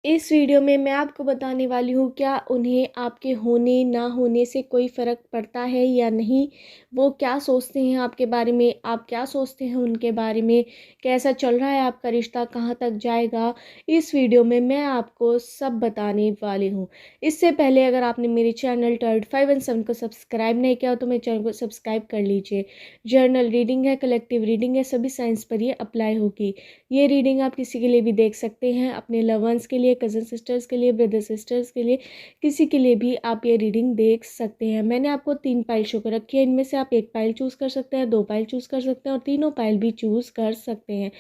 इस वीडियो में मैं आपको बताने वाली हूँ क्या उन्हें आपके होने ना होने से कोई फ़र्क पड़ता है या नहीं। वो क्या सोचते हैं आपके बारे में, आप क्या सोचते हैं उनके बारे में, कैसा चल रहा है आपका रिश्ता, कहाँ तक जाएगा। इस वीडियो में मैं आपको सब बताने वाली हूँ। इससे पहले अगर आपने मेरे चैनल टर्ड 517 को सब्सक्राइब नहीं किया हो तो मेरे चैनल को सब्सक्राइब कर लीजिए। जर्नल रीडिंग है, कलेक्टिव रीडिंग है, सभी साइंस पर ये अप्लाई होगी। ये रीडिंग आप किसी के लिए भी देख सकते हैं, अपने लव वंस के लिए, कज़न सिस्टर्स के लिए, ब्रदर सिस्टर्स के लिए, किसी के लिए भी आप ये रीडिंग देख सकते हैं। मैंने आपको 3 पाइल शो कर रखी है, इनमें से आप 1 पाइल चूज़ कर सकते हैं, 2 पाइल चूज़ कर सकते हैं और तीनों पाइल भी चूज़ कर सकते हैं।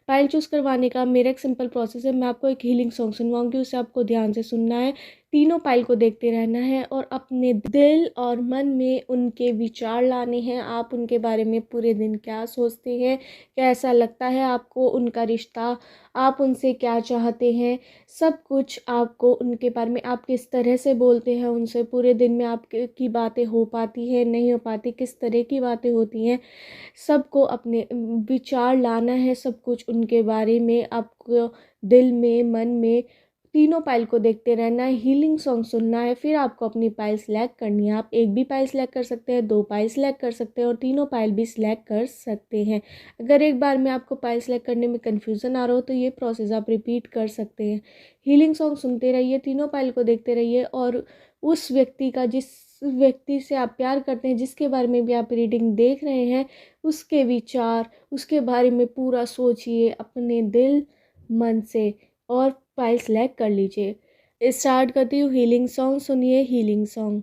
पाइल चूज़ करवाने का मेरा एक सिंपल प्रोसेस है। मैं आपको एक हीलिंग सॉन्ग सुनवाऊंगी, उसे आपको ध्यान से सुनना है, तीनों पाइल को देखते रहना है और अपने दिल और मन में उनके विचार लाने हैं। आप उनके बारे में पूरे दिन क्या सोचते हैं, कैसा लगता है आपको उनका रिश्ता, आप उनसे क्या चाहते हैं, सब कुछ आपको उनके बारे में, आप किस तरह से बोलते हैं उनसे, पूरे दिन में आपकी बातें हो पाती है नहीं हो पाती, किस तरह की बातें होती हैं, सबको अपने विचार लाना है। सब कुछ उनके बारे में आपको दिल में, मन में, तीनों पाइल को देखते रहना है, हीलिंग सॉन्ग सुनना है, फिर आपको अपनी पाइल सेलेक्ट करनी है। आप एक भी पाइल सेलेक्ट कर सकते हैं, 2 पाइल सेलेक्ट कर सकते हैं और तीनों पाइल भी सिलेक्ट कर सकते हैं। अगर एक बार में आपको पाइल सेलेक्ट करने में कन्फ्यूज़न आ रहा हो तो ये प्रोसेस आप रिपीट कर सकते हैं। हीलिंग सॉन्ग सुनते रहिए, तीनों पाइल को देखते रहिए और उस व्यक्ति का, जिस व्यक्ति से आप प्यार करते हैं, जिसके बारे में भी आप रीडिंग देख रहे हैं, उसके विचार, उसके बारे में पूरा सोचिए अपने दिल मन से और फाइल सेलेक्ट कर लीजिए। स्टार्ट करती हूँ हीलिंग सॉन्ग, सुनिए हीलिंग सॉन्ग।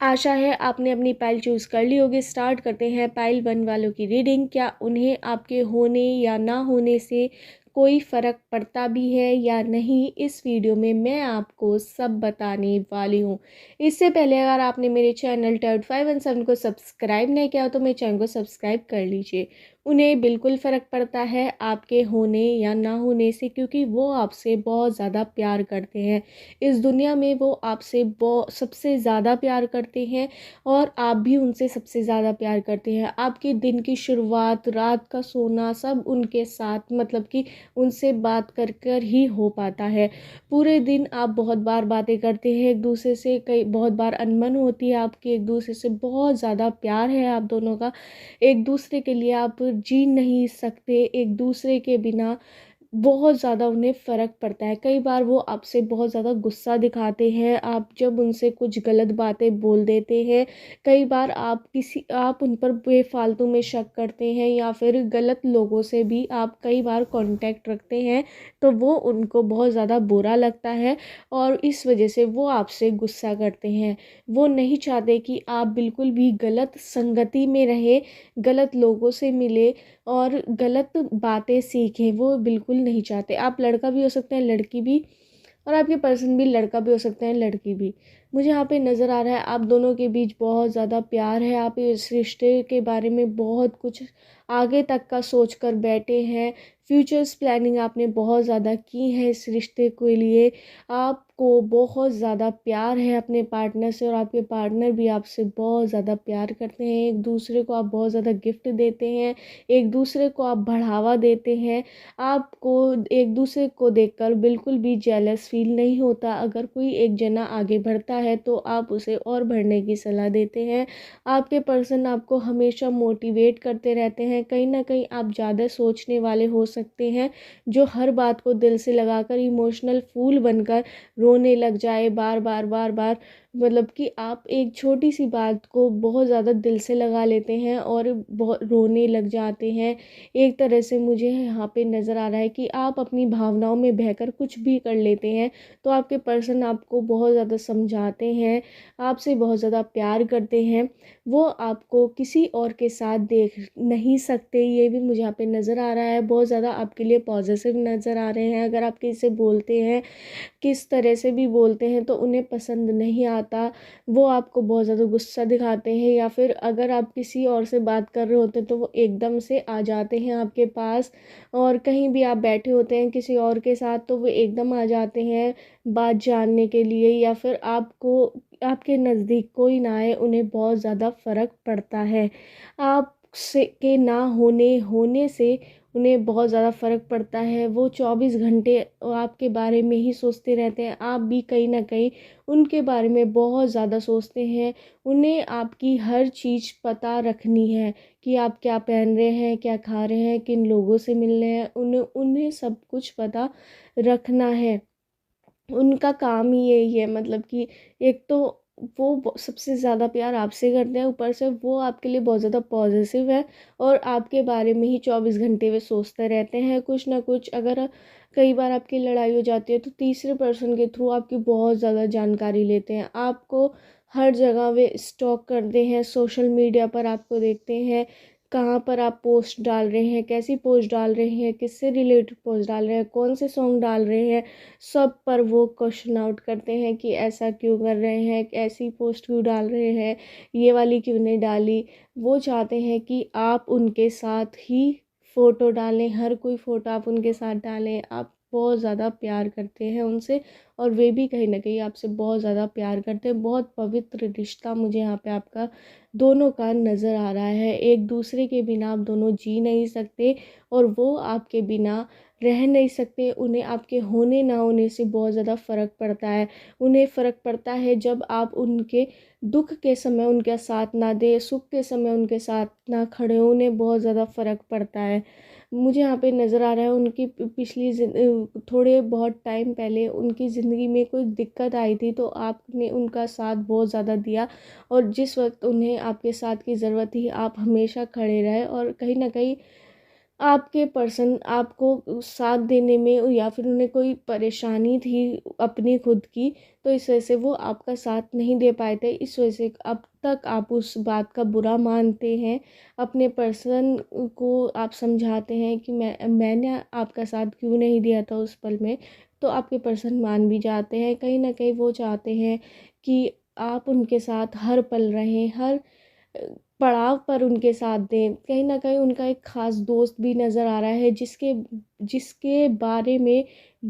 आशा है आपने अपनी पाइल चूज़ कर ली होगी। स्टार्ट करते हैं पाइल 1 वालों की रीडिंग। क्या उन्हें आपके होने या ना होने से कोई फ़र्क पड़ता भी है या नहीं, इस वीडियो में मैं आपको सब बताने वाली हूँ। इससे पहले अगर आपने मेरे चैनल टर्ड 517 को सब्सक्राइब नहीं किया हो तो मेरे चैनल को सब्सक्राइब कर लीजिए। उन्हें बिल्कुल फ़र्क पड़ता है आपके होने या ना होने से, क्योंकि वो आपसे बहुत ज़्यादा प्यार करते हैं। इस दुनिया में वो आपसे सबसे ज़्यादा प्यार करते हैं और आप भी उनसे सबसे ज़्यादा प्यार करते हैं। आपके दिन की शुरुआत, रात का सोना, सब उनके साथ, मतलब कि उनसे बात कर कर ही हो पाता है। पूरे दिन आप बहुत बार बातें करते हैं एक दूसरे से, कई बहुत बार अनबन होती है आपकी एक दूसरे से, बहुत ज़्यादा प्यार है आप दोनों का। एक दूसरे के लिए आप जी नहीं सकते, एक दूसरे के बिना। बहुत ज़्यादा उन्हें फ़र्क पड़ता है। कई बार वो आपसे बहुत ज़्यादा गुस्सा दिखाते हैं, आप जब उनसे कुछ गलत बातें बोल देते हैं। कई बार आप उन पर बेफालतू में शक करते हैं या फिर गलत लोगों से भी आप कई बार कांटेक्ट रखते हैं, तो वो उनको बहुत ज़्यादा बुरा लगता है और इस वजह से वो आपसे गुस्सा करते हैं। वो नहीं चाहते कि आप बिल्कुल भी गलत संगति में रहें, गलत लोगों से मिले और गलत बातें सीखें, वो बिल्कुल नहीं चाहते। आप लड़का भी हो सकते हैं, लड़की भी, और आपके पर्सन भी लड़का भी हो सकते हैं, लड़की भी। मुझे यहाँ पे नज़र आ रहा है आप दोनों के बीच बहुत ज़्यादा प्यार है। आप इस रिश्ते के बारे में बहुत कुछ आगे तक का सोच कर बैठे हैं। फ्यूचर्स प्लानिंग आपने बहुत ज़्यादा की है इस रिश्ते के लिए। आपको बहुत ज़्यादा प्यार है अपने पार्टनर से और आपके पार्टनर भी आपसे बहुत ज़्यादा प्यार करते हैं। एक दूसरे को आप बहुत ज़्यादा गिफ्ट देते हैं, एक दूसरे को आप बढ़ावा देते हैं। आपको एक दूसरे को देखकर बिल्कुल भी जेलस फील नहीं होता। अगर कोई एक जना आगे बढ़ता है तो आप उसे और बढ़ने की सलाह देते हैं। आपके पर्सन आपको हमेशा मोटिवेट करते रहते हैं। कहीं ना कहीं आप ज़्यादा सोचने वाले हो सकते हैं, जो हर बात को दिल से लगाकर इमोशनल फूल बनकर रोने लग जाए बार बार बार बार। मतलब कि आप एक छोटी सी बात को बहुत ज़्यादा दिल से लगा लेते हैं और बहुत रोने लग जाते हैं। एक तरह से मुझे यहाँ पे नज़र आ रहा है कि आप अपनी भावनाओं में बहकर कुछ भी कर लेते हैं, तो आपके पर्सन आपको बहुत ज़्यादा समझाते हैं, आपसे बहुत ज़्यादा प्यार करते हैं। वो आपको किसी और के साथ देख नहीं सकते, ये भी मुझे यहाँ पे नज़र आ रहा है। बहुत ज़्यादा आपके लिए पॉजिटिव नज़र आ रहे हैं। अगर आप किसी से बोलते हैं किस तरह कैसे भी बोलते हैं तो उन्हें पसंद नहीं आता, वो आपको बहुत ज़्यादा गुस्सा दिखाते हैं, या फिर अगर आप किसी और से बात कर रहे होते हैं तो वो एकदम से आ जाते हैं आपके पास, और कहीं भी आप बैठे होते हैं किसी और के साथ तो वो एकदम आ जाते हैं बात जानने के लिए, या फिर आपको आपके नज़दीक कोई ना आए, उन्हें बहुत ज़्यादा फ़र्क पड़ता है। आप से के ना होने होने से उन्हें बहुत ज़्यादा फ़र्क पड़ता है। वो 24 घंटे आपके बारे में ही सोचते रहते हैं, आप भी कहीं न कहीं उनके बारे में बहुत ज़्यादा सोचते हैं। उन्हें आपकी हर चीज़ पता रखनी है कि आप क्या पहन रहे हैं, क्या खा रहे हैं, किन लोगों से मिल रहे हैं, उन्हें उन्हें सब कुछ पता रखना है। उनका काम ही यही है, मतलब कि एक तो वो सबसे ज़्यादा प्यार आपसे करते हैं, ऊपर से वो आपके लिए बहुत ज़्यादा पॉजिटिव है और आपके बारे में ही 24 घंटे वे सोचते रहते हैं कुछ ना कुछ। अगर कई बार आपकी लड़ाई हो जाती है तो तीसरे पर्सन के थ्रू आपकी बहुत ज़्यादा जानकारी लेते हैं, आपको हर जगह वे स्टॉक करते हैं, सोशल मीडिया पर आपको देखते हैं, कहाँ पर आप पोस्ट डाल रहे हैं, कैसी पोस्ट डाल रहे हैं, किससे रिलेटेड पोस्ट डाल रहे हैं, कौन से सॉन्ग डाल रहे हैं, सब पर वो क्वेश्चन आउट करते हैं कि ऐसा क्यों कर रहे हैं, ऐसी पोस्ट क्यों डाल रहे हैं, ये वाली क्यों नहीं डाली। वो चाहते हैं कि आप उनके साथ ही फ़ोटो डालें, हर कोई फ़ोटो आप उनके साथ डालें। आप बहुत ज़्यादा प्यार करते हैं उनसे और वे भी कहीं ना कहीं आपसे बहुत ज़्यादा प्यार करते हैं। बहुत पवित्र रिश्ता मुझे यहाँ पे आपका दोनों का नज़र आ रहा है। एक दूसरे के बिना आप दोनों जी नहीं सकते और वो आपके बिना रह नहीं सकते। उन्हें आपके होने ना होने से बहुत ज़्यादा फ़र्क पड़ता है। उन्हें फ़र्क पड़ता है जब आप उनके दुख के समय उनका साथ ना दें, सुख के समय उनके साथ ना खड़े हों, उन्हें बहुत ज़्यादा फ़र्क पड़ता है। मुझे यहाँ पे नज़र आ रहा है उनकी पिछली थोड़े बहुत टाइम पहले उनकी ज़िंदगी में कोई दिक्कत आई थी तो आपने उनका साथ बहुत ज़्यादा दिया, और जिस वक्त उन्हें आपके साथ की ज़रूरत थी आप हमेशा खड़े रहे, और कहीं ना कहीं आपके पर्सन आपको साथ देने में या फिर उन्हें कोई परेशानी थी अपनी खुद की, तो इस वजह से वो आपका साथ नहीं दे पाए थे। इस वजह से अब तक आप उस बात का बुरा मानते हैं, अपने पर्सन को आप समझाते हैं कि मैंने आपका साथ क्यों नहीं दिया था उस पल में, तो आपके पर्सन मान भी जाते हैं। कहीं ना कहीं वो चाहते हैं कि आप उनके साथ हर पल रहें, हर पड़ाव पर उनके साथ दें। कहीं न कहीं उनका एक ख़ास दोस्त भी नज़र आ रहा है जिसके जिसके बारे में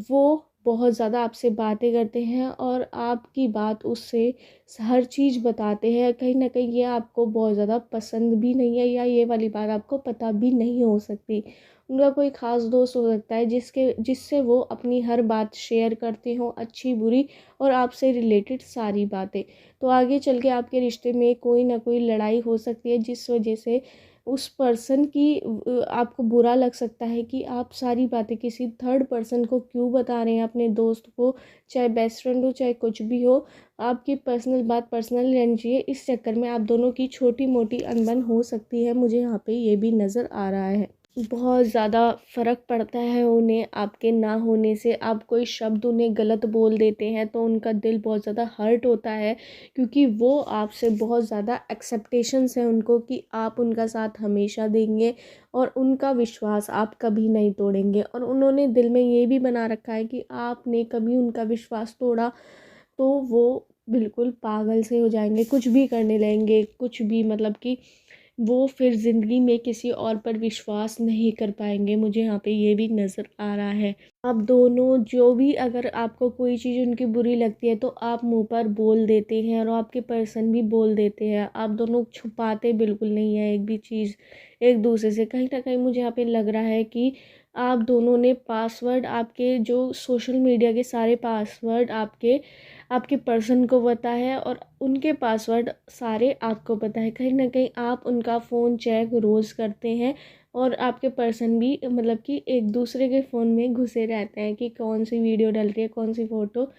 वो बहुत ज़्यादा आपसे बातें करते हैं और आपकी बात उससे हर चीज़ बताते हैं। कहीं न कहीं ये आपको बहुत ज़्यादा पसंद भी नहीं है, या ये वाली बात आपको पता भी नहीं हो सकती। उनका कोई ख़ास दोस्त हो सकता है जिससे वो अपनी हर बात शेयर करते हों, अच्छी बुरी और आपसे रिलेटेड सारी बातें। तो आगे चल के आपके रिश्ते में कोई ना कोई लड़ाई हो सकती है जिस वजह से उस पर्सन की आपको बुरा लग सकता है कि आप सारी बातें किसी थर्ड पर्सन को क्यों बता रहे हैं, अपने दोस्त को, चाहे बेस्ट फ्रेंड हो चाहे कुछ भी हो। आपकी पर्सनल बात पर्सनल रहनी चाहिए, इस चक्कर में आप दोनों की छोटी मोटी अनबन हो सकती है। मुझे यहाँ पे ये भी नज़र आ रहा है। बहुत ज़्यादा फ़र्क पड़ता है उन्हें आपके ना होने से। आप कोई शब्द उन्हें गलत बोल देते हैं तो उनका दिल बहुत ज़्यादा हर्ट होता है, क्योंकि वो आपसे बहुत ज़्यादा एक्सेप्टेशंस है उनको कि आप उनका साथ हमेशा देंगे और उनका विश्वास आप कभी नहीं तोड़ेंगे। और उन्होंने दिल में ये भी बना रखा है कि आपने कभी उनका विश्वास तोड़ा तो वो बिल्कुल पागल से हो जाएंगे, कुछ भी करने लगेंगे, कुछ भी, मतलब कि वो फिर ज़िंदगी में किसी और पर विश्वास नहीं कर पाएंगे। मुझे यहाँ पे ये भी नज़र आ रहा है। आप दोनों जो भी, अगर आपको कोई चीज़ उनकी बुरी लगती है तो आप मुंह पर बोल देते हैं और आपके पर्सन भी बोल देते हैं। आप दोनों छुपाते बिल्कुल नहीं है एक भी चीज़ एक दूसरे से। कहीं ना कहीं मुझे यहाँ पे लग रहा है कि आप दोनों ने पासवर्ड, आपके जो सोशल मीडिया के सारे पासवर्ड आपके आपके पर्सन को पता है और उनके पासवर्ड सारे आपको पता है। कहीं ना कहीं आप उनका फ़ोन चेक रोज़ करते हैं और आपके पर्सन भी, मतलब कि एक दूसरे के फ़ोन में घुसे रहते हैं कि कौन सी वीडियो डल रही है, कौन सी फ़ोटो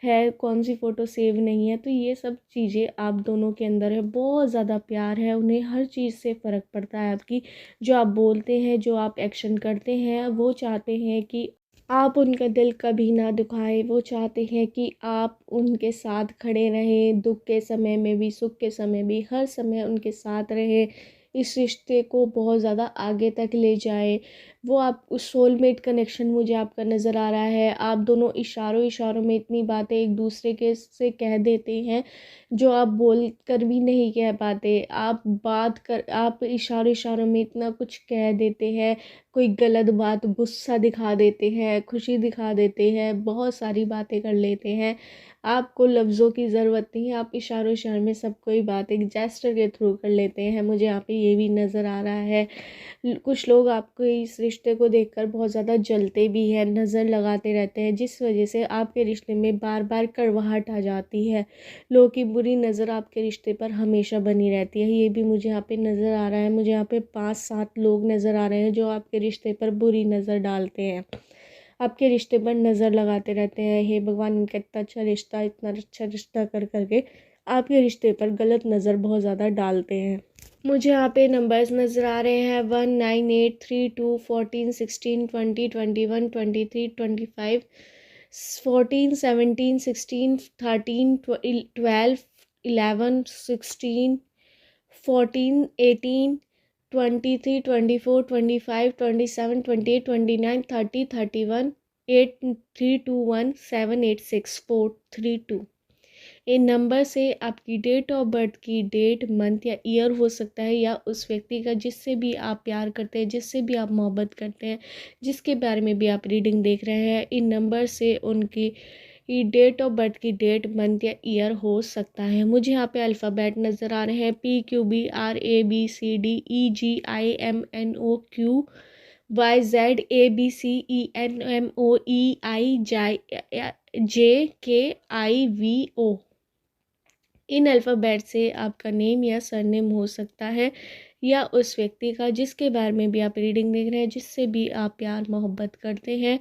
है, कौन सी फ़ोटो सेव नहीं है। तो ये सब चीज़ें आप दोनों के अंदर है। बहुत ज़्यादा प्यार है उन्हें, हर चीज़ से फ़र्क पड़ता है आपकी, जो आप बोलते हैं, जो आप एक्शन करते हैं। वो चाहते हैं कि आप उनका दिल कभी ना दुखाएं। वो चाहते हैं कि आप उनके साथ खड़े रहें, दुख के समय में भी सुख के समय भी, हर समय उनके साथ रहें, इस रिश्ते को बहुत ज़्यादा आगे तक ले जाए। वो आप उस सोलमेट कनेक्शन मुझे आपका नज़र आ रहा है। आप दोनों इशारों इशारों में इतनी बातें एक दूसरे के से कह देते हैं जो आप बोल कर भी नहीं कह पाते। आप इशारों इशारों में इतना कुछ कह देते हैं, कोई गलत बात, गुस्सा दिखा देते हैं, खुशी दिखा देते हैं, बहुत सारी बातें कर लेते हैं। आपको लफ्ज़ों की ज़रूरत नहीं है, आप इशारों इशारों में सब कोई बात एक जेस्चर के थ्रू कर लेते हैं। मुझे यहाँ पे ये भी नज़र आ रहा है। कुछ लोग आपको इस रिश्ते को देखकर बहुत ज़्यादा जलते भी हैं, नज़र लगाते रहते हैं, जिस वजह से आपके रिश्ते में बार बार कड़वाहट आ जाती है। लोगों की बुरी नज़र आपके रिश्ते पर हमेशा बनी रहती है। ये भी मुझे यहाँ पे नज़र आ रहा है। मुझे यहाँ पे 5-7 लोग नज़र आ रहे हैं जो आपके रिश्ते पर बुरी नज़र डालते हैं, आपके रिश्ते पर नज़र लगाते रहते हैं। हे भगवान, इनका इतना अच्छा रिश्ता कर करके आपके रिश्ते पर गलत नज़र बहुत ज़्यादा डालते हैं। मुझे यहाँ पे नंबर्स नज़र आ रहे हैं 1 9 8 3 2 14 16 20 21 23 25 14 17 16 13 12 11 16 14 18 23 24 25 27 28 29 30 31 8 3 2 1 7 8 6 4 3 2। इन नंबर से आपकी डेट ऑफ बर्थ की डेट, मंथ या ईयर हो सकता है, या उस व्यक्ति का जिससे भी आप प्यार करते हैं, जिससे भी आप मोहब्बत करते हैं, जिसके बारे में भी आप रीडिंग देख रहे हैं, इन नंबर से उनकी डेट ऑफ बर्थ की डेट, मंथ या ईयर हो सकता है। मुझे यहाँ पे अल्फ़ाबेट नज़र आ रहे हैं PQBRABCDENMOQYZABCENMOEIJKIVO। इन अल्फ़ाबेट से आपका नेम या सरनेम हो सकता है, या उस व्यक्ति का जिसके बारे में भी आप रीडिंग देख रहे हैं, जिससे भी आप प्यार मोहब्बत करते हैं,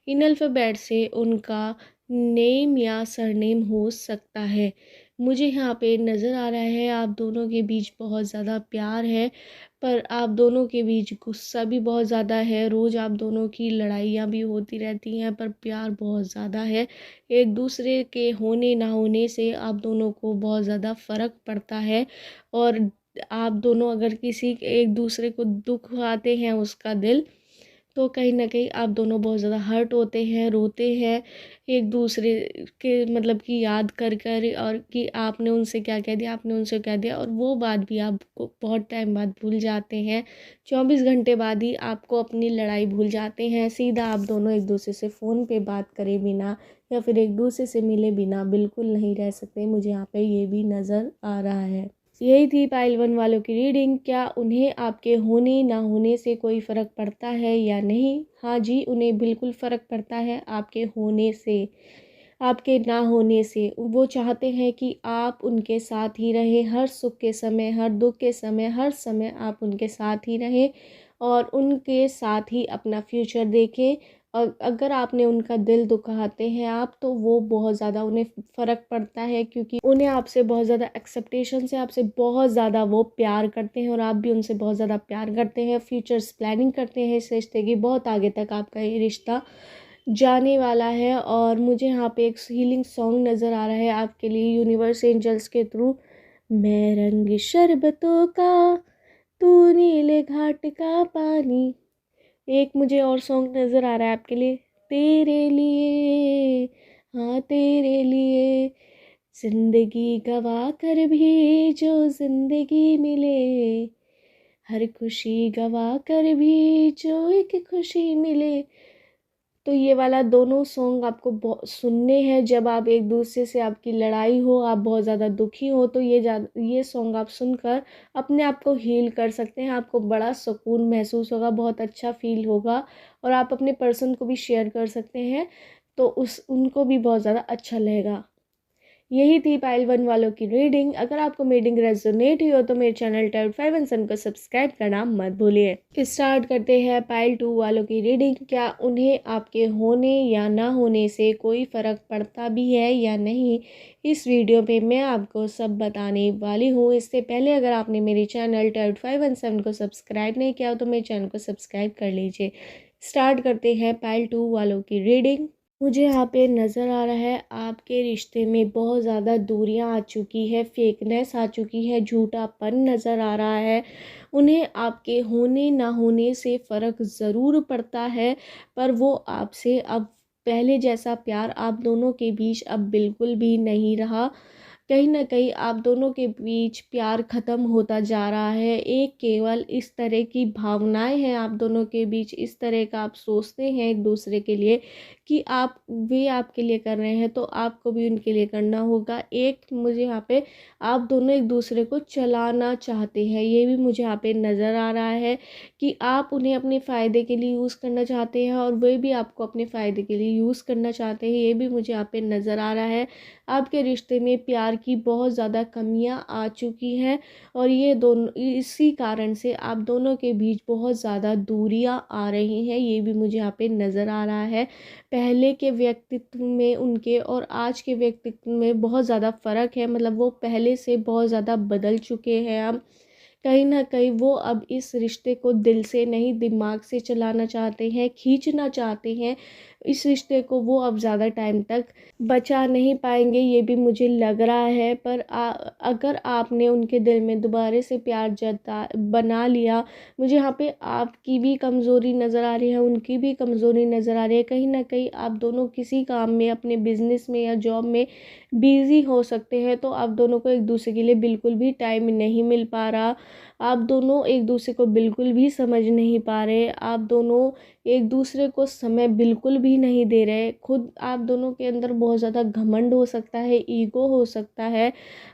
इन अल्फ़ाबेट से उनका नेम या सरनेम हो सकता है। मुझे यहाँ पे नज़र आ रहा है आप दोनों के बीच बहुत ज़्यादा प्यार है, पर आप दोनों के बीच गुस्सा भी बहुत ज़्यादा है। रोज़ आप दोनों की लड़ाइयाँ भी होती रहती हैं, पर प्यार बहुत ज़्यादा है। एक दूसरे के होने ना होने से आप दोनों को बहुत ज़्यादा फ़र्क पड़ता है, और आप दोनों अगर किसी एक दूसरे को दुख आते हैं उसका दिल, तो कहीं ना कहीं आप दोनों बहुत ज़्यादा हर्ट होते हैं, रोते हैं एक दूसरे के मतलब कि याद कर कर, और कि आपने उनसे क्या कह दिया, आपने उनसे क्या दिया, और वो बात भी आपको बहुत टाइम बाद भूल जाते हैं। 24 घंटे बाद ही आपको अपनी लड़ाई भूल जाते हैं। सीधा आप दोनों एक दूसरे से फ़ोन पे बात करे बिना या फिर एक दूसरे से मिले बिना बिल्कुल नहीं रह सकते। मुझे यहाँ पे ये भी नज़र आ रहा है। यही थी पाइल 1 वालों की रीडिंग। क्या उन्हें आपके होने ना होने से कोई फ़र्क पड़ता है या नहीं? हाँ जी, उन्हें बिल्कुल फ़र्क पड़ता है आपके होने से, आपके ना होने से। वो चाहते हैं कि आप उनके साथ ही रहें, हर सुख के समय, हर दुख के समय, हर समय आप उनके साथ ही रहें और उनके साथ ही अपना फ्यूचर देखें। और अगर आपने उनका दिल दुखाते हैं आप, तो वो बहुत ज़्यादा उन्हें फ़र्क पड़ता है, क्योंकि उन्हें आपसे बहुत ज़्यादा एक्सेप्टेशन से, आपसे बहुत ज़्यादा वो प्यार करते हैं और आप भी उनसे बहुत ज़्यादा प्यार करते हैं। फ्यूचर्स प्लानिंग करते हैं इस रिश्ते की, बहुत आगे तक आपका ये रिश्ता जाने वाला है। और मुझे यहाँ पे एक हीलिंग सॉन्ग नज़र आ रहा है आपके लिए यूनिवर्स एंजल्स के थ्रू। मैं रंग शरबतों का, तू नीले घाट का पानी। एक मुझे और सॉन्ग नज़र आ रहा है आपके लिए, तेरे लिए, हाँ तेरे लिए, जिंदगी गवा कर भी जो जिंदगी मिले, हर खुशी गवा कर भी जो एक खुशी मिले। तो ये वाला दोनों सॉन्ग आपको सुनने हैं जब आप एक दूसरे से, आपकी लड़ाई हो, आप बहुत ज़्यादा दुखी हो, तो ये सॉन्ग आप सुनकर अपने आप को हील कर सकते हैं। आपको बड़ा सुकून महसूस होगा, बहुत अच्छा फील होगा, और आप अपने पर्सन को भी शेयर कर सकते हैं, तो उनको भी बहुत ज़्यादा अच्छा लगेगा। यही थी पाइल 1 वालों की रीडिंग। अगर आपको मेरी रीडिंग रेजोनेट हुई हो तो मेरे चैनल टैब 5 एंड सन को सब्सक्राइब करना मत भूलिए। स्टार्ट करते हैं पाइल 2 वालों की रीडिंग। क्या उन्हें आपके होने या ना होने से कोई फ़र्क पड़ता भी है या नहीं, इस वीडियो पे मैं आपको सब बताने वाली हूँ। इससे पहले अगर आपने मेरे चैनल टैब 5 एंड 7 को सब्सक्राइब नहीं किया हो तो मेरे चैनल को सब्सक्राइब कर लीजिए। स्टार्ट करते हैं पाइल 2 वालों की रीडिंग। मुझे यहाँ पे नज़र आ रहा है आपके रिश्ते में बहुत ज़्यादा दूरियां आ चुकी है, फेकनेस आ चुकी है, झूठापन नज़र आ रहा है। उन्हें आपके होने ना होने से फ़र्क ज़रूर पड़ता है, पर वो आपसे अब पहले जैसा प्यार आप दोनों के बीच अब बिल्कुल भी नहीं रहा। कहीं न कहीं आप दोनों के बीच प्यार ख़त्म होता जा रहा है। एक केवल इस तरह की भावनाएँ हैं आप दोनों के बीच, इस तरह का आप सोचते हैं एक दूसरे के लिए कि वे आपके लिए कर रहे हैं तो आपको भी उनके लिए करना होगा। एक मुझे यहाँ पे आप दोनों एक दूसरे को चलाना चाहते हैं, ये भी मुझे यहाँ पे नज़र आ रहा है कि आप उन्हें अपने फ़ायदे के लिए यूज़ करना चाहते हैं और वे भी आपको अपने फ़ायदे के लिए यूज़ करना चाहते हैं, ये भी मुझे यहाँ पे नज़र आ रहा है। आपके रिश्ते में प्यार की बहुत ज़्यादा कमियाँ आ चुकी हैं और ये दोनों इसी कारण से आप दोनों के बीच बहुत ज़्यादा दूरियाँ आ रही हैं, ये भी मुझे यहाँ पे नज़र आ रहा है। पहले के व्यक्तित्व में उनके और आज के व्यक्तित्व में बहुत ज़्यादा फ़र्क है, मतलब वो पहले से बहुत ज़्यादा बदल चुके हैं अब। कहीं न कहीं वो अब इस रिश्ते को दिल से नहीं दिमाग से चलाना चाहते हैं, खींचना चाहते हैं। इस रिश्ते को वो अब ज़्यादा टाइम तक बचा नहीं पाएँगे, ये भी मुझे लग रहा है। पर अगर आपने उनके दिल में दोबारा से प्यार बना लिया, मुझे यहाँ पे आपकी भी कमज़ोरी नज़र आ रही है, उनकी भी कमज़ोरी नज़र आ रही है। कहीं न कहीं आप दोनों किसी काम में, अपने बिज़नेस में या जॉब में बिज़ी हो सकते हैं, तो आप दोनों को एक दूसरे के लिए बिल्कुल भी टाइम नहीं मिल पा रहा। आप दोनों एक दूसरे को बिल्कुल भी समझ नहीं पा रहे, आप दोनों एक दूसरे को समय बिल्कुल भी नहीं दे रहे। खुद आप दोनों के अंदर बहुत ज़्यादा घमंड हो सकता है, ईगो हो सकता है।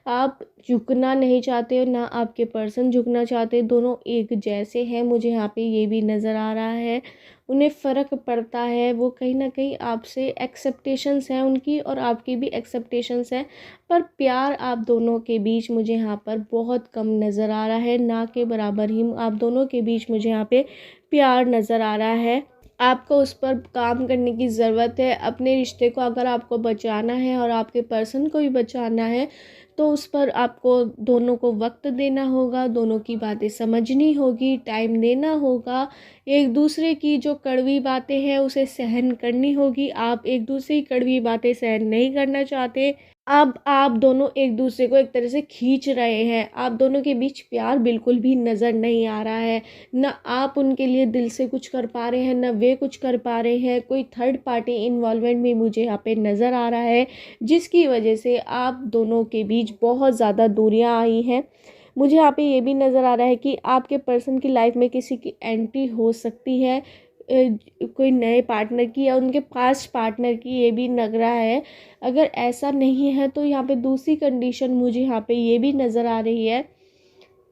आप झुकना नहीं चाहते और ना आपके पर्सन झुकना चाहते, दोनों एक जैसे हैं, मुझे यहाँ पे ये भी नज़र आ रहा है। उन्हें फ़र्क पड़ता है, वो कहीं न कहीं आपसे एक्सेप्टेशंस हैं उनकी और आपकी भी एक्सेप्टेशंस हैं, पर प्यार आप दोनों के बीच मुझे यहाँ पर बहुत कम नज़र आ रहा है, ना के बराबर ही आप दोनों के बीच मुझे यहाँ पे प्यार नज़र आ रहा है। आपको उस पर काम करने की ज़रूरत है। अपने रिश्ते को अगर आपको बचाना है और आपके पर्सन को भी बचाना है, तो उस पर आपको दोनों को वक्त देना होगा, दोनों की बातें समझनी होगी, टाइम देना होगा। एक दूसरे की जो कड़वी बातें हैं उसे सहन करनी होगी। आप एक दूसरे की कड़वी बातें सहन नहीं करना चाहते। अब आप दोनों एक दूसरे को एक तरह से खींच रहे हैं। आप दोनों के बीच प्यार बिल्कुल भी नज़र नहीं आ रहा है। ना आप उनके लिए दिल से कुछ कर पा रहे हैं, ना वे कुछ कर पा रहे हैं। कोई थर्ड पार्टी इन्वॉल्वमेंट भी मुझे यहाँ पे नज़र आ रहा है, जिसकी वजह से आप दोनों के बीच बहुत ज़्यादा दूरियां आई हैं। मुझे यहाँ पे ये भी नज़र आ रहा है कि आपके पर्सन की लाइफ में किसी की एंट्री हो सकती है, कोई नए पार्टनर की या उनके पास्ट पार्टनर की, ये भी लग रहा है। अगर ऐसा नहीं है तो यहाँ पे दूसरी कंडीशन मुझे यहाँ पे ये भी नज़र आ रही है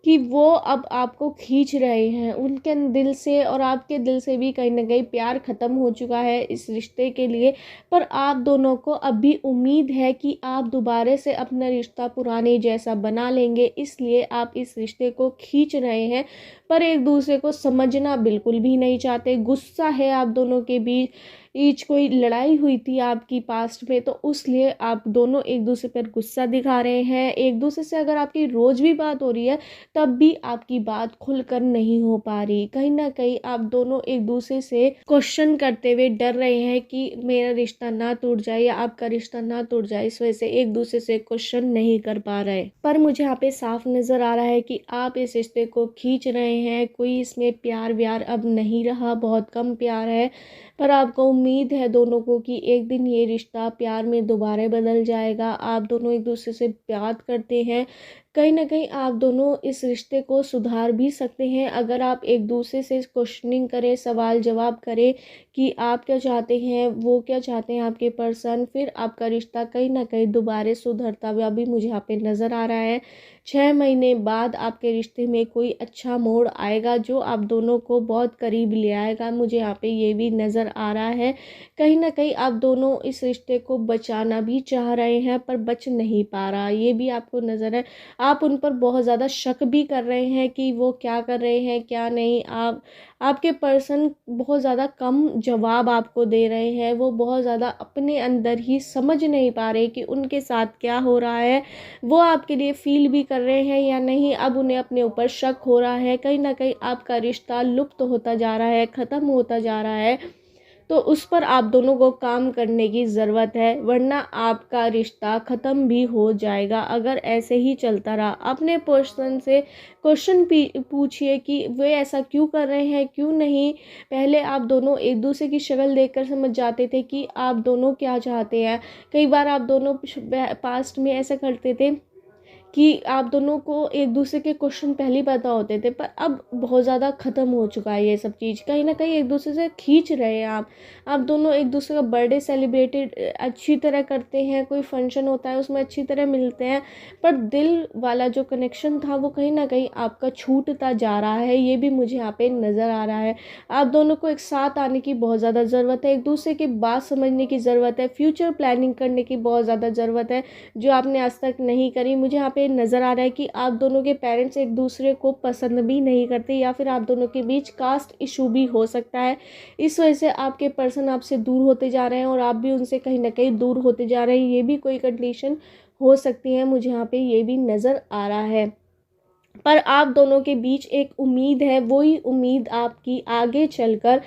कि वो अब आपको खींच रहे हैं उनके दिल से, और आपके दिल से भी कहीं ना कहीं प्यार ख़त्म हो चुका है इस रिश्ते के लिए। पर आप दोनों को अभी उम्मीद है कि आप दोबारा से अपना रिश्ता पुराने जैसा बना लेंगे, इसलिए आप इस रिश्ते को खींच रहे हैं, पर एक दूसरे को समझना बिल्कुल भी नहीं चाहते। गुस्सा है आप दोनों के बीच, ईच कोई लड़ाई हुई थी आपकी पास्ट में, तो उसलिए आप दोनों एक दूसरे पर गुस्सा दिखा रहे हैं। एक दूसरे से अगर आपकी रोज़ भी बात हो रही है, तब भी आपकी बात खुलकर नहीं हो पा रही। कहीं ना कहीं आप दोनों एक दूसरे से क्वेश्चन करते हुए डर रहे हैं कि मेरा रिश्ता ना टूट जाए या आपका रिश्ता ना टूट जाए, इस वजह से एक दूसरे से क्वेश्चन नहीं कर पा रहे। पर मुझे यहाँ पे साफ नज़र आ रहा है कि आप इस रिश्ते को खींच रहे हैं, कोई इसमें प्यार व्यार अब नहीं रहा, बहुत कम प्यार है। पर आपको उम्मीद है दोनों को कि एक दिन ये रिश्ता प्यार में दोबारा बदल जाएगा। आप दोनों एक दूसरे से बात करते हैं, कहीं ना कहीं आप दोनों इस रिश्ते को सुधार भी सकते हैं अगर आप एक दूसरे से क्वेश्चनिंग करें, सवाल जवाब करें कि आप क्या चाहते हैं, वो क्या चाहते हैं आपके पर्सन, फिर आपका रिश्ता कहीं ना कहीं दोबारा सुधरता हुआ भी मुझे यहाँ पे नज़र आ रहा है। 6 महीने बाद आपके रिश्ते में कोई अच्छा मोड़ आएगा जो आप दोनों को बहुत करीब ले आएगा, मुझे यहाँ पे ये भी नज़र आ रहा है। कहीं ना कहीं आप दोनों इस रिश्ते को बचाना भी चाह रहे हैं पर बच नहीं पा रहा, ये भी आपको नज़र है। आप उन पर बहुत ज़्यादा शक भी कर रहे हैं कि वो क्या कर रहे हैं क्या नहीं। आपके पर्सन बहुत ज़्यादा कम जवाब आपको दे रहे हैं, वो बहुत ज़्यादा अपने अंदर ही समझ नहीं पा रहे कि उनके साथ क्या हो रहा है, वो आपके लिए फील भी कर रहे हैं या नहीं। अब उन्हें अपने ऊपर शक हो रहा है, कहीं ना कहीं आपका रिश्ता लुप्त होता जा रहा है, ख़त्म होता जा रहा है। तो उस पर आप दोनों को काम करने की ज़रूरत है, वरना आपका रिश्ता ख़त्म भी हो जाएगा अगर ऐसे ही चलता रहा। अपने पर्सन से क्वेश्चन पूछिए कि वे ऐसा क्यों कर रहे हैं, क्यों नहीं। पहले आप दोनों एक दूसरे की शक्ल देखकर समझ जाते थे कि आप दोनों क्या चाहते हैं। कई बार आप दोनों पास्ट में ऐसा करते थे कि आप दोनों को एक दूसरे के क्वेश्चन पहले ही पता होते थे, पर अब बहुत ज़्यादा ख़त्म हो चुका है ये सब चीज़। कहीं ना कहीं एक दूसरे से खींच रहे हैं आप दोनों एक दूसरे का बर्थडे सेलिब्रेटेड अच्छी तरह करते हैं, कोई फंक्शन होता है उसमें अच्छी तरह मिलते हैं, पर दिल वाला जो कनेक्शन था वो कहीं ना कहीं आपका छूटता जा रहा है। ये भी मुझे यहाँ पे नज़र आ रहा है। आप दोनों को एक साथ आने की बहुत ज़्यादा ज़रूरत है, एक दूसरे की बात समझने की ज़रूरत है, फ्यूचर प्लानिंग करने की बहुत ज़्यादा ज़रूरत है जो आपने आज तक नहीं करी। मुझे यहाँ पे नज़र आ रहा है कि आप दोनों के पेरेंट्स एक दूसरे को पसंद भी नहीं करते, या फिर आप दोनों के बीच कास्ट इशू भी हो सकता है। इस वजह से आपके पर्सन आपसे दूर होते जा रहे हैं और आप भी उनसे कहीं ना कहीं दूर होते जा रहे हैं। ये भी कोई कंडीशन हो सकती है, मुझे यहाँ पे ये भी नज़र आ रहा है। पर आप दोनों के बीच एक उम्मीद है, वही उम्मीद आपकी आगे चलकर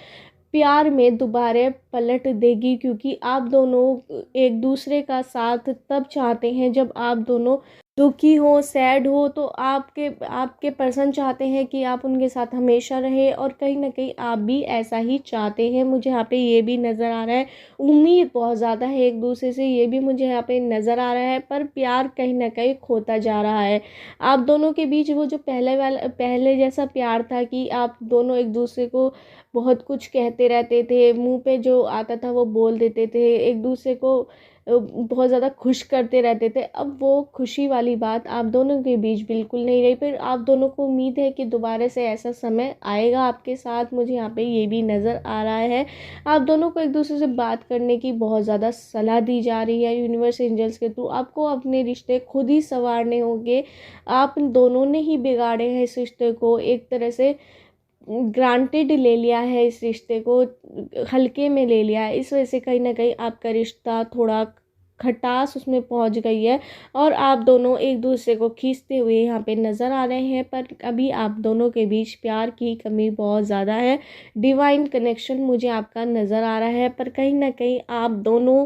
प्यार में दोबारा पलट देगी, क्योंकि आप दोनों एक दूसरे का साथ तब चाहते हैं जब आप दोनों दुखी हो, सैड हो, तो आपके पर्सन चाहते हैं कि आप उनके साथ हमेशा रहे, और कहीं ना कहीं आप भी ऐसा ही चाहते हैं। मुझे यहाँ पे ये भी नज़र आ रहा है। उम्मीद बहुत ज़्यादा है एक दूसरे से, ये भी मुझे यहाँ पे नज़र आ रहा है, पर प्यार कहीं ना कहीं खोता जा रहा है। आप दोनों के बीच वो जो पहले जैसा प्यार था कि आप दोनों एक दूसरे को बहुत कुछ कहते रहते थे, मुंह पे जो आता था वो बोल देते थे, एक दूसरे को बहुत ज़्यादा खुश करते रहते थे, अब वो खुशी वाली बात आप दोनों के बीच बिल्कुल नहीं रही। फिर आप दोनों को उम्मीद है कि दोबारा से ऐसा समय आएगा आपके साथ। मुझे यहाँ पे ये भी नज़र आ रहा है। आप दोनों को एक दूसरे से बात करने की बहुत ज़्यादा सलाह दी जा रही है यूनिवर्स एंजल्स के थ्रू। आपको अपने रिश्ते खुद ही संवारने होंगे। आप दोनों ने ही बिगाड़े हैं इस रिश्ते को, एक तरह से ग्रांटेड ले लिया है, इस रिश्ते को हल्के में ले लिया है। इस वजह से कहीं ना कहीं आपका रिश्ता थोड़ा खटास उसमें पहुंच गई है, और आप दोनों एक दूसरे को खींचते हुए यहाँ पे नज़र आ रहे हैं। पर अभी आप दोनों के बीच प्यार की कमी बहुत ज़्यादा है। डिवाइन कनेक्शन मुझे आपका नज़र आ रहा है, पर कहीं ना कहीं आप दोनों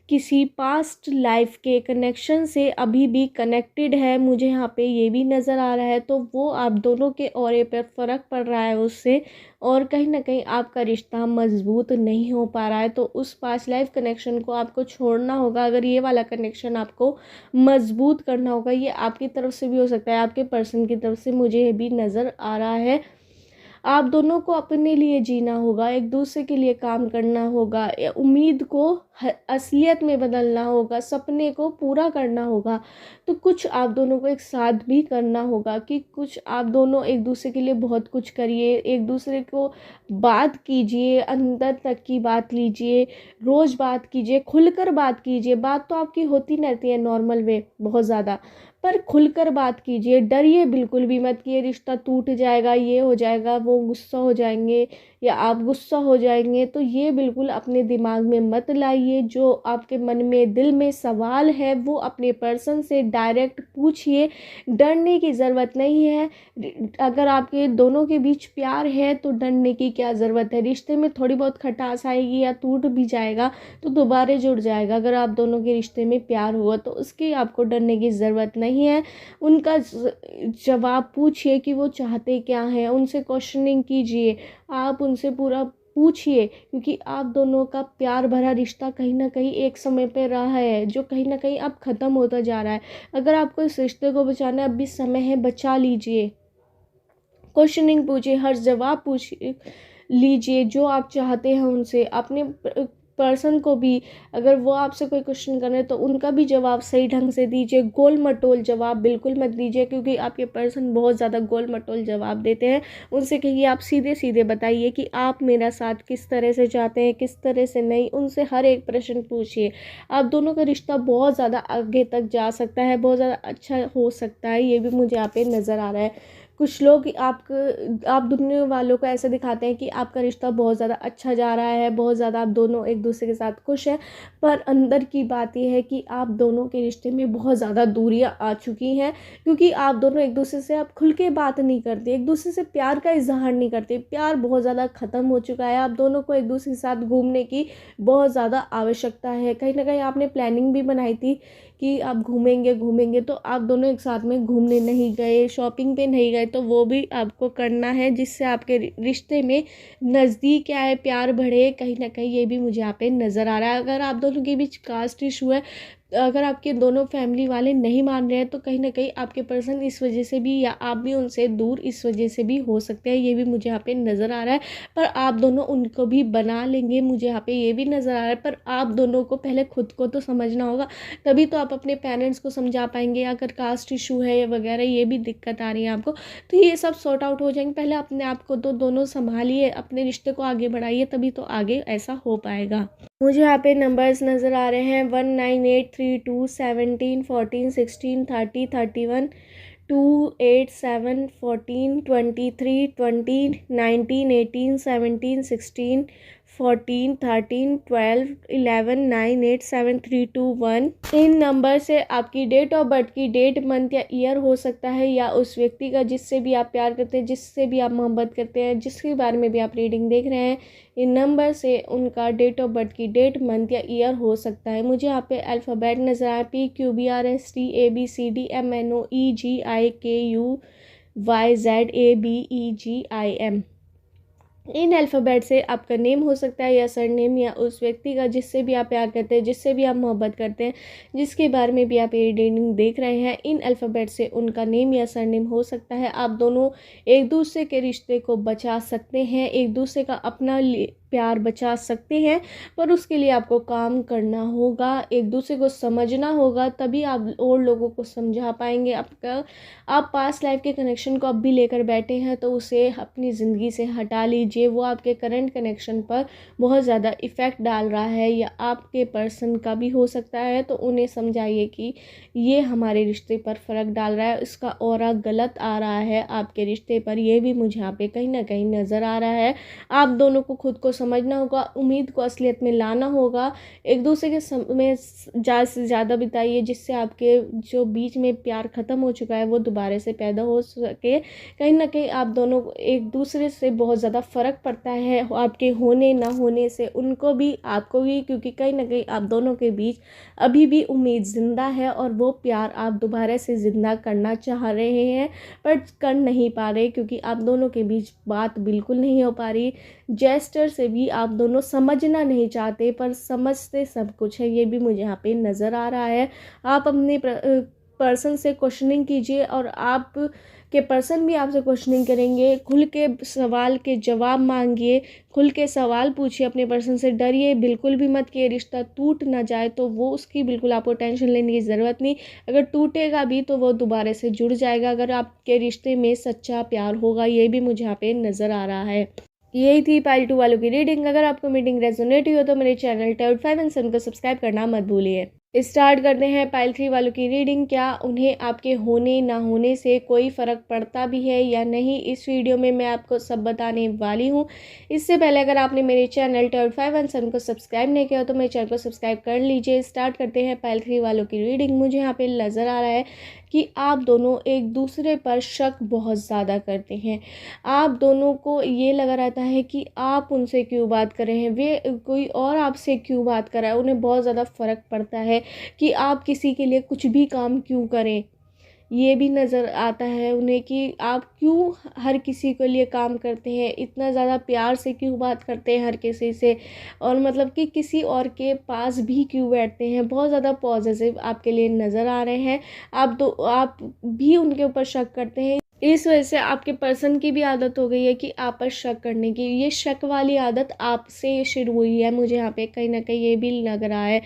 किसी पास्ट लाइफ के कनेक्शन से अभी भी कनेक्टेड है, मुझे यहाँ पे ये भी नज़र आ रहा है। तो वो आप दोनों के ऑरे पर फ़र्क पड़ रहा है उससे, और कहीं ना कहीं आपका रिश्ता मजबूत नहीं हो पा रहा है। तो उस पास्ट लाइफ कनेक्शन को आपको छोड़ना होगा अगर ये वाला कनेक्शन आपको मजबूत करना होगा। ये आपकी तरफ से भी हो सकता है, आपके पर्सन की तरफ से, मुझे ये भी नज़र आ रहा है। आप दोनों को अपने लिए जीना होगा, एक दूसरे के लिए काम करना होगा, उम्मीद को असलियत में बदलना होगा, सपने को पूरा करना होगा। तो कुछ आप दोनों को एक साथ भी करना होगा कि कुछ आप दोनों एक दूसरे के लिए बहुत कुछ करिए, एक दूसरे को बात कीजिए, अंदर तक की बात लीजिए, रोज़ बात कीजिए, खुलकर बात कीजिए। बात तो आपकी होती रहती है नॉर्मल वे बहुत ज़्यादा, पर खुलकर बात कीजिए। डरिए बिल्कुल भी मत कि ये रिश्ता टूट जाएगा, ये हो जाएगा, वो गुस्सा हो जाएंगे या आप गुस्सा हो जाएंगे, तो ये बिल्कुल अपने दिमाग में मत लाइए। जो आपके मन में दिल में सवाल है वो अपने पर्सन से डायरेक्ट पूछिए, डरने की ज़रूरत नहीं है। अगर आपके दोनों के बीच प्यार है तो डरने की क्या ज़रूरत है। रिश्ते में थोड़ी बहुत खटास आएगी या टूट भी जाएगा तो दोबारा जुड़ जाएगा। अगर आप दोनों के रिश्ते में प्यार हुआ तो उसकी आपको डरने की ज़रूरत नहीं है। उनका जवाब पूछिए कि वो चाहते क्या हैं, उनसे क्वेश्चनिंग कीजिए, आप उनसे पूरा पूछिए, क्योंकि आप दोनों का प्यार भरा रिश्ता कहीं ना कहीं एक समय पे रहा है जो कहीं ना कहीं अब ख़त्म होता जा रहा है। अगर आपको इस रिश्ते को बचाना अब भी समय है, बचा लीजिए। क्वेश्चनिंग पूछिए, हर जवाब पूछ लीजिए जो आप चाहते हैं उनसे। अपने पर्सन को भी अगर वो आपसे कोई क्वेश्चन कर रहे हैं तो उनका भी जवाब सही ढंग से दीजिए। गोल मटोल जवाब बिल्कुल मत दीजिए, क्योंकि आपके पर्सन बहुत ज़्यादा गोल मटोल जवाब देते हैं। उनसे कहिए आप सीधे सीधे बताइए कि आप मेरा साथ किस तरह से चाहते हैं, किस तरह से नहीं। उनसे हर एक प्रश्न पूछिए। आप दोनों का रिश्ता बहुत ज़्यादा आगे तक जा सकता है, बहुत ज़्यादा अच्छा हो सकता है। ये भी मुझे यहाँ पे नज़र आ रहा है। कुछ लोग आप दोनों वालों को ऐसा दिखाते हैं कि आपका रिश्ता बहुत ज़्यादा अच्छा जा रहा है, बहुत ज़्यादा आप दोनों एक दूसरे के साथ खुश हैं, पर अंदर की बात ये है कि आप दोनों के रिश्ते में बहुत ज़्यादा दूरियां आ चुकी हैं, क्योंकि आप दोनों एक दूसरे से अब खुल के बात नहीं करते, एक दूसरे से प्यार का इजहार नहीं करते, प्यार बहुत ज़्यादा ख़त्म हो चुका है। आप दोनों को एक दूसरे के साथ घूमने की बहुत ज़्यादा आवश्यकता है। कहीं ना कहीं आपने प्लानिंग भी बनाई थी कि आप घूमेंगे घूमेंगे, तो आप दोनों एक साथ में घूमने नहीं गए, शॉपिंग पे नहीं गए, तो वो भी आपको करना है, जिससे आपके रिश्ते में नज़दीक आए, प्यार बढ़े। कहीं ना कहीं ये भी मुझे यहाँ पे नज़र आ रहा है। अगर आप दोनों के बीच कास्ट इशू है, अगर आपके दोनों फैमिली वाले नहीं मान रहे हैं, तो कहीं ना कहीं आपके पर्सन इस वजह से भी, या आप भी उनसे दूर इस वजह से भी हो सकते हैं, ये भी मुझे यहाँ पे नज़र आ रहा है। पर आप दोनों उनको भी बना लेंगे, मुझे यहाँ पे ये भी नज़र आ रहा है। पर आप दोनों को पहले खुद को तो समझना होगा, तभी तो आप अपने पेरेंट्स को समझा पाएंगे। अगर कास्ट इशू है वगैरह, ये भी दिक्कत आ रही है आपको, तो ये सब सॉर्ट आउट हो जाएंगे। पहले अपने आप को तो दोनों संभालिए, अपने रिश्ते को आगे बढ़ाइए, तभी तो आगे ऐसा हो पाएगा। मुझे यहाँ पे नंबर्स नज़र आ रहे हैं 19832 17 14 16 30 31, 287 14 23 20 19 18 17 16 14 13 12 11 9 8 7 3 2 1। इन नंबर से आपकी डेट ऑफ बर्थ की डेट, मंथ या ईयर हो सकता है, या उस व्यक्ति का जिससे भी आप प्यार करते हैं, जिससे भी आप मोहब्बत करते हैं, जिसके बारे में भी आप रीडिंग देख रहे हैं, इन नंबर से उनका डेट ऑफ बर्थ की डेट, मंथ या ईयर हो सकता है। मुझे यहाँ पे अल्फ़ाबेट नज़र आया PQBRSTABCDMNOEGIKUYZABEGIM। इन अल्फ़ाबेट से आपका नेम हो सकता है, या सरनेम, या उस व्यक्ति का जिससे भी आप प्यार करते हैं, जिससे भी आप मोहब्बत करते हैं, जिसके बारे में भी आप ये रीडिंग देख रहे हैं, इन अल्फ़ाबेट से उनका नेम या सरनेम हो सकता है। आप दोनों एक दूसरे के रिश्ते को बचा सकते हैं, एक दूसरे का अपना प्यार बचा सकते हैं, पर उसके लिए आपको काम करना होगा, एक दूसरे को समझना होगा, तभी आप और लोगों को समझा पाएंगे। आप पास्ट लाइफ के कनेक्शन को अब भी लेकर बैठे हैं, तो उसे अपनी ज़िंदगी से हटा लीजिए। वो आपके करंट कनेक्शन पर बहुत ज़्यादा इफ़ेक्ट डाल रहा है, या आपके पर्सन का भी हो सकता है, तो उन्हें समझाइए कि ये हमारे रिश्ते पर फ़र्क डाल रहा है, इसका ऑरा गलत आ रहा है आपके रिश्ते पर, ये भी मुझे यहाँ पे कहीं ना कहीं नज़र आ रहा है। आप दोनों को खुद को समझना होगा, उम्मीद को असलियत में लाना होगा, एक दूसरे के समय ज़्यादा से ज़्यादा बिताइए, जिससे आपके जो बीच में प्यार ख़त्म हो चुका है वो दोबारा से पैदा हो सके। कहीं ना कहीं आप दोनों को एक दूसरे से बहुत ज़्यादा फ़र्क पड़ता है, आपके होने ना होने से, उनको भी आपको भी, क्योंकि कहीं ना कहीं आप दोनों के बीच अभी भी उम्मीद ज़िंदा है, और वो प्यार आप दोबारा से ज़िंदा करना चाह रहे हैं, पर कर नहीं पा रहे, क्योंकि आप दोनों के बीच बात बिल्कुल नहीं हो पा रही। जेस्टर से भी आप दोनों समझना नहीं चाहते, पर समझते सब कुछ है, ये भी मुझे यहाँ पे नज़र आ रहा है। आप अपने पर्सन से क्वेश्चनिंग कीजिए, और आप के पर्सन भी आपसे क्वेश्चनिंग करेंगे। खुल के सवाल के जवाब मांगिए, खुल के सवाल पूछिए अपने पर्सन से, डरिए बिल्कुल भी मत कि रिश्ता टूट ना जाए, तो वो उसकी बिल्कुल आपको टेंशन लेने की ज़रूरत नहीं। अगर टूटेगा भी तो वो दोबारा से जुड़ जाएगा, अगर आपके रिश्ते में सच्चा प्यार होगा, ये भी मुझे यहाँ पे नज़र आ रहा है। यही थी पाइल 2 वालों की रीडिंग। अगर आपको रीडिंग रेजोनेट हुई हो तो मेरे चैनल टाउट 5 एंड 7 को सब्सक्राइब करना मत भूलिए। स्टार्ट करते हैं पाइल 3 वालों की रीडिंग। क्या उन्हें आपके होने ना होने से कोई फ़र्क पड़ता भी है या नहीं, इस वीडियो में मैं आपको सब बताने वाली हूँ। इससे पहले अगर आपने मेरे चैनल टाउट 5 एंड 7 को सब्सक्राइब नहीं किया तो मेरे चैनल को सब्सक्राइब कर लीजिए। स्टार्ट करते हैं पाइल 3 वालों की रीडिंग। मुझे यहाँ पे नज़र आ रहा है कि आप दोनों एक दूसरे पर शक बहुत ज़्यादा करते हैं। आप दोनों को ये लगा रहता है कि आप उनसे क्यों बात कर रहे हैं, वे कोई और आपसे क्यों बात कर रहा है। उन्हें बहुत ज़्यादा फ़र्क पड़ता है कि आप किसी के लिए कुछ भी काम क्यों करें। ये भी नज़र आता है उन्हें कि आप क्यों हर किसी के लिए काम करते हैं, इतना ज़्यादा प्यार से क्यों बात करते हैं हर किसी से, और मतलब कि किसी और के पास भी क्यों बैठते हैं। बहुत ज़्यादा पॉजिटिव आपके लिए नज़र आ रहे हैं। आप भी उनके ऊपर शक करते हैं। इस वजह से आपके पर्सन की भी आदत हो गई है कि आप पर शक करने की। ये शक वाली आदत आपसे शुरू हुई है, मुझे यहाँ पे कहीं ना कहीं ये भी लग रहा है।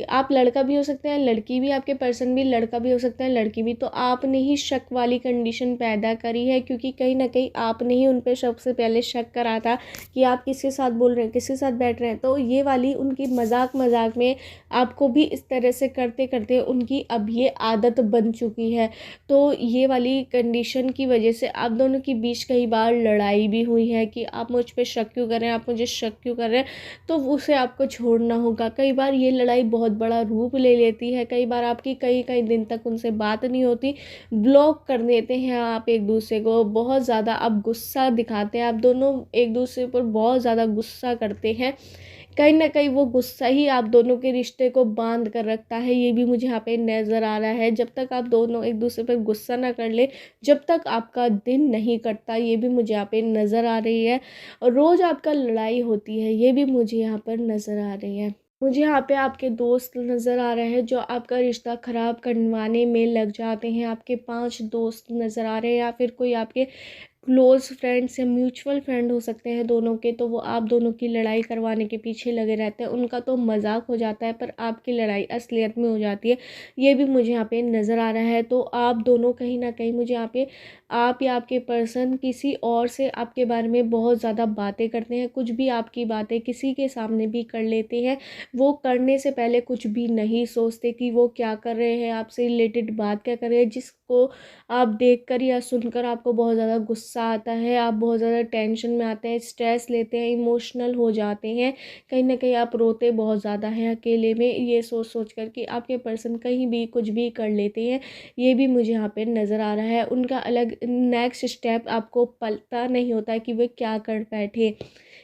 आप लड़का भी हो सकते हैं, लड़की भी, आपके पर्सन भी लड़का भी हो सकता है, लड़की भी। तो आपने ही शक वाली कंडीशन पैदा करी है, क्योंकि कहीं ना कहीं आपने ही उन पर सबसे पहले शक करा था कि आप किसके साथ बोल रहे हैं, किसके साथ बैठ रहे हैं। तो ये वाली उनकी मजाक मजाक में आपको भी इस तरह से करते करते उनकी अब ये आदत बन चुकी है। तो ये वाली कंडीशन की वजह से आप दोनों के बीच कई बार लड़ाई भी हुई है कि आप मुझ पे शक क्यों कर रहे हैं, आप मुझे शक क्यों कर रहे हैं। तो उसे आपको छोड़ना होगा। कई बार ये लड़ाई बहुत बड़ा रूप ले लेती है, कई बार आपकी कई कई दिन तक उनसे बात नहीं होती, ब्लॉक कर देते हैं आप एक दूसरे को, बहुत ज़्यादा आप गुस्सा दिखाते हैं, आप दोनों एक दूसरे पर बहुत ज़्यादा गुस्सा करते हैं। कहीं ना कहीं वो गुस्सा ही आप दोनों के रिश्ते को बांध कर रखता है, ये भी मुझे यहाँ पे नज़र आ रहा है। जब तक आप दोनों एक दूसरे पर गुस्सा ना कर ले, जब तक आपका दिन नहीं कटता, ये भी मुझे यहाँ पे नज़र आ रही है। और रोज़ आपका लड़ाई होती है, ये भी मुझे यहाँ पर नज़र आ रही है। मुझे यहाँ पे आपके दोस्त नज़र आ रहे हैं जो आपका रिश्ता ख़राब करवाने में लग जाते हैं। आपके 5 दोस्त नज़र आ रहे हैं, या फिर कोई आपके क्लोज फ्रेंड्स या म्यूचुअल फ्रेंड हो सकते हैं दोनों के। तो वो आप दोनों की लड़ाई करवाने के पीछे लगे रहते हैं। उनका तो मजाक हो जाता है, पर आपकी लड़ाई असलियत में हो जाती है, ये भी मुझे यहाँ पे नज़र आ रहा है। तो आप दोनों कहीं ना कहीं मुझे यहाँ पे, आप या आपके पर्सन किसी और से आपके बारे में बहुत ज़्यादा बातें करते हैं, कुछ भी आपकी बातें किसी के सामने भी कर लेते हैं। वो करने से पहले कुछ भी नहीं सोचते कि वो क्या कर रहे हैं, आपसे रिलेटेड बात क्या कर रहे हैं, जिसको आप देखकर या सुनकर आपको बहुत ज़्यादा गुस्सा आता है, आप बहुत ज़्यादा टेंशन में आते हैं, स्ट्रेस लेते हैं, इमोशनल हो जाते हैं। कहीं ना कहीं आप रोते बहुत ज़्यादा हैं अकेले में, ये सोच सोच कर कि आपके पर्सन कहीं भी कुछ भी कर लेते हैं, ये भी मुझे यहाँ पे नज़र आ रहा है। उनका अलग नेक्स्ट स्टेप आपको पता नहीं होता है कि वे क्या कर बैठे,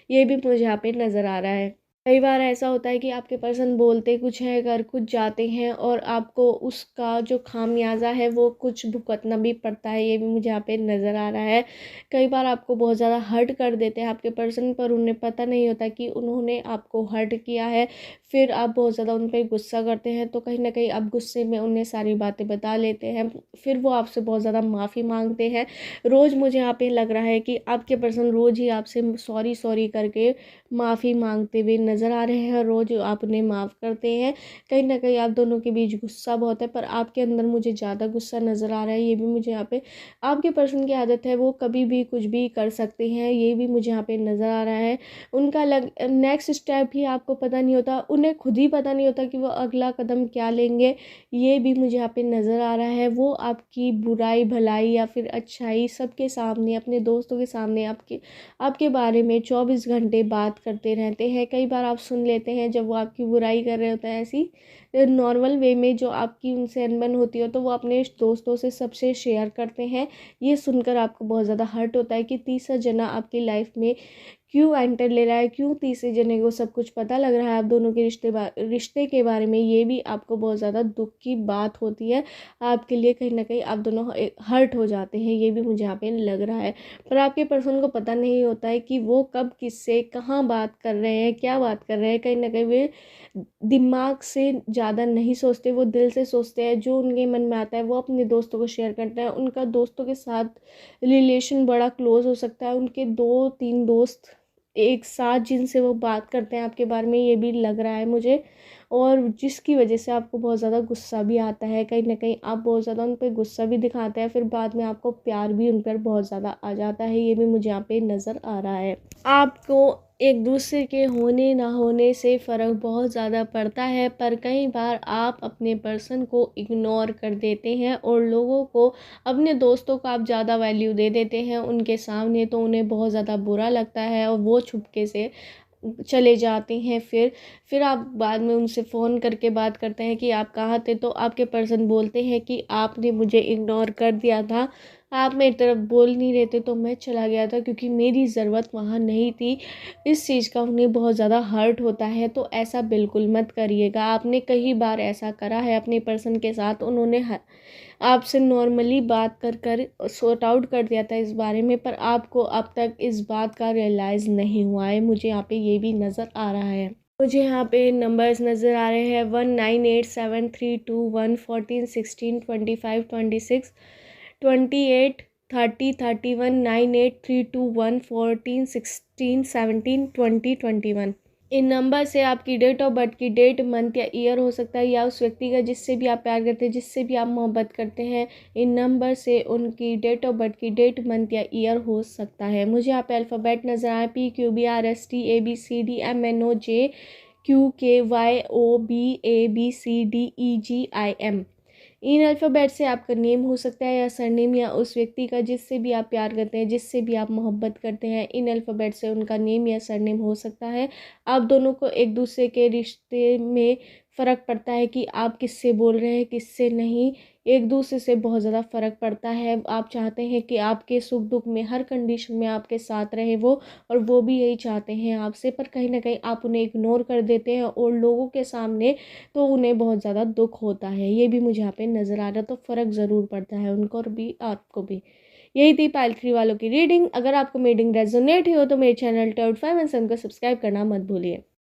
ये भी मुझे यहाँ पे नज़र आ रहा है। कई बार ऐसा होता है कि आपके पर्सन बोलते कुछ हैं, कर कुछ जाते हैं, और आपको उसका जो खामियाजा है वो कुछ भुगतना भी पड़ता है, ये भी मुझे यहाँ पे नज़र आ रहा है। कई बार आपको बहुत ज़्यादा हर्ट कर देते हैं आपके पर्सन, पर उन्हें पता नहीं होता कि उन्होंने आपको हर्ट किया है। फिर आप बहुत ज़्यादा उन पर गुस्सा करते हैं, तो कहीं ना कहीं आप गुस्से में उन्हें सारी बातें बता लेते हैं। फिर वो आपसे बहुत ज़्यादा माफ़ी मांगते हैं। रोज़ मुझे यहाँ पे लग रहा है कि आपके पर्सन रोज़ ही आपसे सॉरी सॉरी करके माफ़ी मांगते हुए नज़र आ रहे हैं, रोज़ आप उन्हें माफ़ करते हैं। कहीं ना कहीं आप दोनों के बीच गुस्सा बहुत है, पर आपके अंदर मुझे ज़्यादा गुस्सा नज़र आ रहा है, ये भी मुझे यहाँ पे, आपके पर्सन की आदत है वो कभी भी कुछ भी कर सकते हैं, ये भी मुझे यहाँ पे नज़र आ रहा है। उनका नेक्स्ट स्टेप ही आपको पता नहीं होता, उन्हें खुद ही पता नहीं होता कि वो अगला कदम क्या लेंगे, ये भी मुझे यहाँ पे नज़र आ रहा है। वो आपकी बुराई भलाई या फिर अच्छाई सबके सामने, अपने दोस्तों के सामने आपके बारे में 24 घंटे बात करते रहते हैं। कई बार आप सुन लेते हैं जब वो आपकी बुराई कर रहे होते हैं, ऐसी नॉर्मल वे में जो आपकी उनसे अनबन होती हो, तो वो अपने दोस्तों से सबसे शेयर करते हैं। ये सुनकर आपको बहुत ज़्यादा हर्ट होता है कि तीसरा जना आपकी लाइफ में क्यों एंटर ले रहा है, क्यों तीसरे जने को सब कुछ पता लग रहा है आप दोनों के रिश्ते के बारे में, ये भी आपको बहुत ज़्यादा दुख की बात होती है आपके लिए। कहीं ना कहीं आप दोनों हर्ट हो जाते हैं, ये भी मुझे यहाँ पे लग रहा है। पर आपके पर्सन को पता नहीं होता है कि वो कब किससे कहाँ बात कर रहे हैं, क्या बात कर रहे हैं। कहीं ना कहीं वे दिमाग से ज़्यादा नहीं सोचते, वो दिल से सोचते हैं, जो उनके मन में आता है वो अपने दोस्तों को शेयर करते हैं। उनका दोस्तों के साथ रिलेशन बड़ा क्लोज हो सकता है, उनके 2-3 दोस्त एक साथ जिनसे वो बात करते हैं आपके बारे में, ये भी लग रहा है मुझे। और जिसकी वजह से आपको बहुत ज़्यादा गुस्सा भी आता है, कहीं ना कहीं आप बहुत ज़्यादा उन पर गुस्सा भी दिखाते हैं, फिर बाद में आपको प्यार भी उन पर बहुत ज़्यादा आ जाता है, ये भी मुझे यहाँ पे नज़र आ रहा है। आपको एक दूसरे के होने ना होने से फ़र्क बहुत ज़्यादा पड़ता है, पर कई बार आप अपने पर्सन को इग्नोर कर देते हैं और लोगों को, अपने दोस्तों को आप ज़्यादा वैल्यू दे देते हैं उनके सामने, तो उन्हें बहुत ज़्यादा बुरा लगता है और वो छुपके से चले जाते हैं। फिर आप बाद में उनसे फ़ोन करके बात करते हैं कि आप कहाँ थे, तो आपके पर्सन बोलते हैं कि आपने मुझे इग्नोर कर दिया था, आप मेरी तरफ बोल नहीं रहे थे, तो मैं चला गया था क्योंकि मेरी ज़रूरत वहाँ नहीं थी। इस चीज़ का उन्हें बहुत ज़्यादा हर्ट होता है, तो ऐसा बिल्कुल मत करिएगा। आपने कई बार ऐसा करा है अपने पर्सन के साथ, उन्होंने आपसे नॉर्मली बात कर कर सॉर्ट आउट कर दिया था इस बारे में, पर आपको अब तक इस बात का रियलाइज़ नहीं हुआ है, मुझे यहाँ पे ये भी नज़र आ रहा है। मुझे यहाँ पे नंबर्स नज़र आ रहे हैं 1987321114162526 28 30 31 98 321 14 16 17 20 21। इन नंबर से आपकी डेट ऑफ बर्थ की डेट, मंथ या ईयर हो सकता है, या उस व्यक्ति का जिससे भी आप प्यार करते हैं, जिससे भी आप मोहब्बत करते हैं, इन नंबर से उनकी डेट ऑफ बर्थ की डेट, मंथ या ईयर हो सकता है। मुझे यहाँ पे अल्फ़ाबेट नज़र आए PQBRSTABCDMNOJQKYOBABCDEGIM। इन अल्फ़ाबेट से आपका नेम हो सकता है या सरनेम, या उस व्यक्ति का जिससे भी आप प्यार करते हैं, जिससे भी आप मोहब्बत करते हैं, इन अल्फ़ाबेट से उनका नेम या सरनेम हो सकता है। आप दोनों को एक दूसरे के रिश्ते में फ़र्क पड़ता है कि आप किससे बोल रहे हैं, किससे नहीं। एक दूसरे से बहुत ज़्यादा फ़र्क पड़ता है। आप चाहते हैं कि आपके सुख दुख में, हर कंडीशन में आपके साथ रहे वो, और वो भी यही चाहते हैं आपसे, पर कहीं ना कहीं आप उन्हें इग्नोर कर देते हैं और लोगों के सामने तो उन्हें बहुत ज़्यादा दुख होता है। ये भी मुझे यहाँ पे नज़र आ रहा है, तो फ़र्क ज़रूर पड़ता है उनको और भी आपको भी। यही थी पाइल 3 वालों की रीडिंग। अगर आपको रीडिंग रेजोनेट हुई हो तो मेरे चैनल टर्ड 5 एंड 7 को सब्सक्राइब करना मत भूलिए।